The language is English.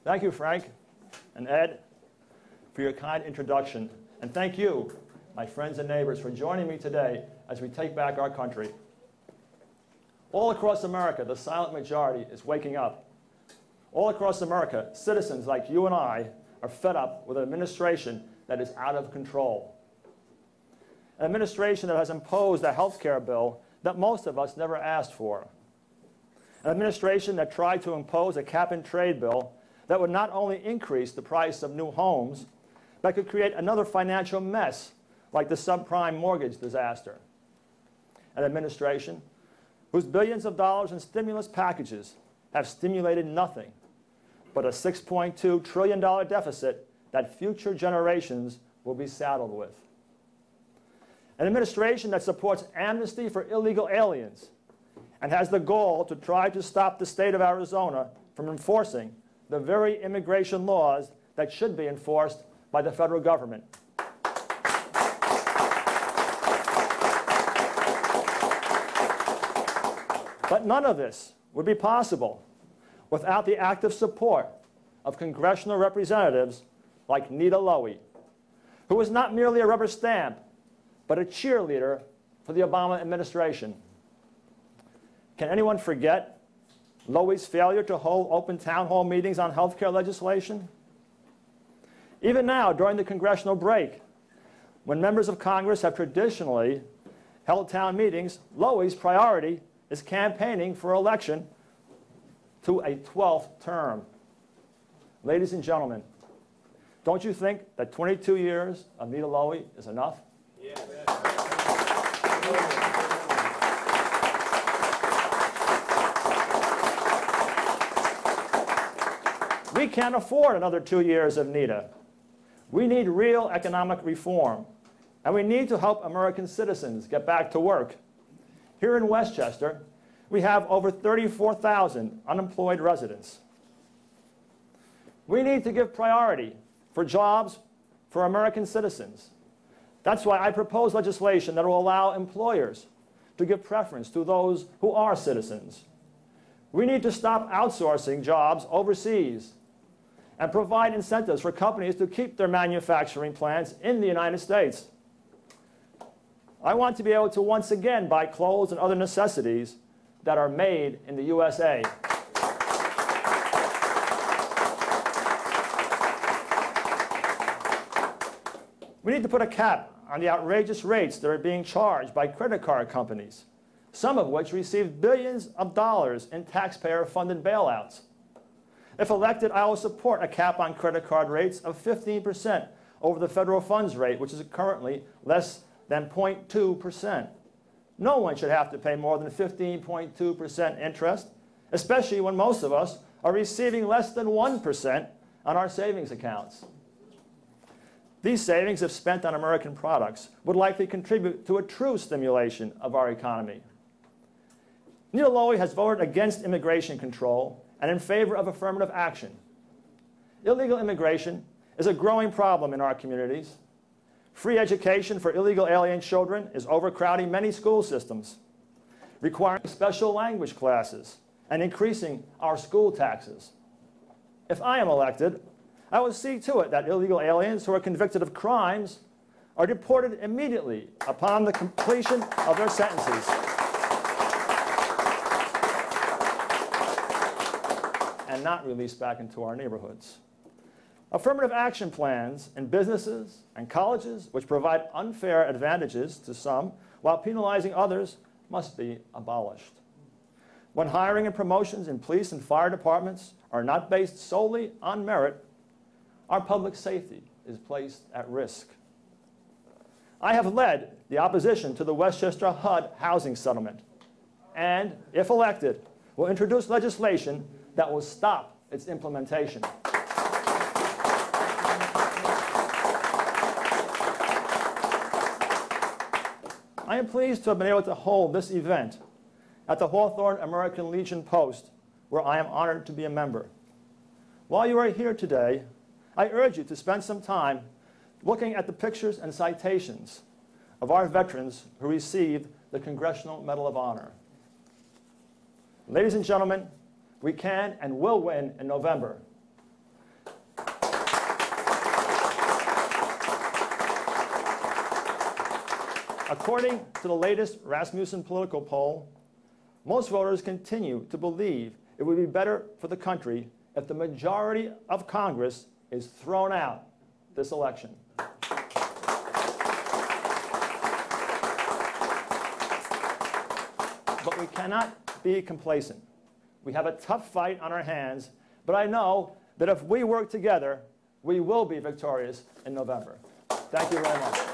Thank you, Frank and Ed, for your kind introduction. And thank you, my friends and neighbors, for joining me today as we take back our country. All across America, the silent majority is waking up. All across America, citizens like you and I are fed up with an administration that is out of control. An administration that has imposed a health care bill that most of us never asked for. An administration that tried to impose a cap-and-trade bill that would not only increase the price of new homes, but could create another financial mess like the subprime mortgage disaster. An administration whose billions of dollars in stimulus packages have stimulated nothing but a $6.2 trillion deficit that future generations will be saddled with. An administration that supports amnesty for illegal aliens and has the goal to try to stop the state of Arizona from enforcing the very immigration laws that should be enforced by the federal government. But none of this would be possible without the active support of congressional representatives like Nita Lowey, who was not merely a rubber stamp, but a cheerleader for the Obama administration. Can anyone forget Lowey's failure to hold open town hall meetings on health care legislation? Even now, during the congressional break, when members of Congress have traditionally held town meetings, Lowey's priority is campaigning for election to a 12th term. Ladies and gentlemen, don't you think that 22 years of Nita Lowey is enough? Yeah. We can't afford another 2 years of Nita. We need real economic reform, and we need to help American citizens get back to work. Here in Westchester, we have over 34,000 unemployed residents. We need to give priority for jobs for American citizens. That's why I propose legislation that will allow employers to give preference to those who are citizens. We need to stop outsourcing jobs overseas and provide incentives for companies to keep their manufacturing plants in the United States. I want to be able to once again buy clothes and other necessities that are made in the USA. We need to put a cap on the outrageous rates that are being charged by credit card companies, some of which receive billions of dollars in taxpayer-funded bailouts. If elected, I will support a cap on credit card rates of 15% over the federal funds rate, which is currently less than 0.2%. No one should have to pay more than 15.2% interest, especially when most of us are receiving less than 1% on our savings accounts. These savings, if spent on American products, would likely contribute to a true stimulation of our economy. Nita Lowey has voted against immigration control and in favor of affirmative action. Illegal immigration is a growing problem in our communities. Free education for illegal alien children is overcrowding many school systems, requiring special language classes, and increasing our school taxes. If I am elected, I will see to it that illegal aliens who are convicted of crimes are deported immediately upon the completion of their sentences. And not released back into our neighborhoods. Affirmative action plans in businesses and colleges which provide unfair advantages to some while penalizing others must be abolished. When hiring and promotions in police and fire departments are not based solely on merit, our public safety is placed at risk. I have led the opposition to the Westchester HUD housing settlement, and, if elected, will introduce legislation that will stop its implementation. I am pleased to have been able to hold this event at the Hawthorne American Legion Post, where I am honored to be a member. While you are here today, I urge you to spend some time looking at the pictures and citations of our veterans who received the Congressional Medal of Honor. Ladies and gentlemen, we can and will win in November. According to the latest Rasmussen political poll, most voters continue to believe it would be better for the country if the majority of Congress is thrown out this election. But we cannot be complacent. We have a tough fight on our hands, but I know that if we work together, we will be victorious in November. Thank you very much.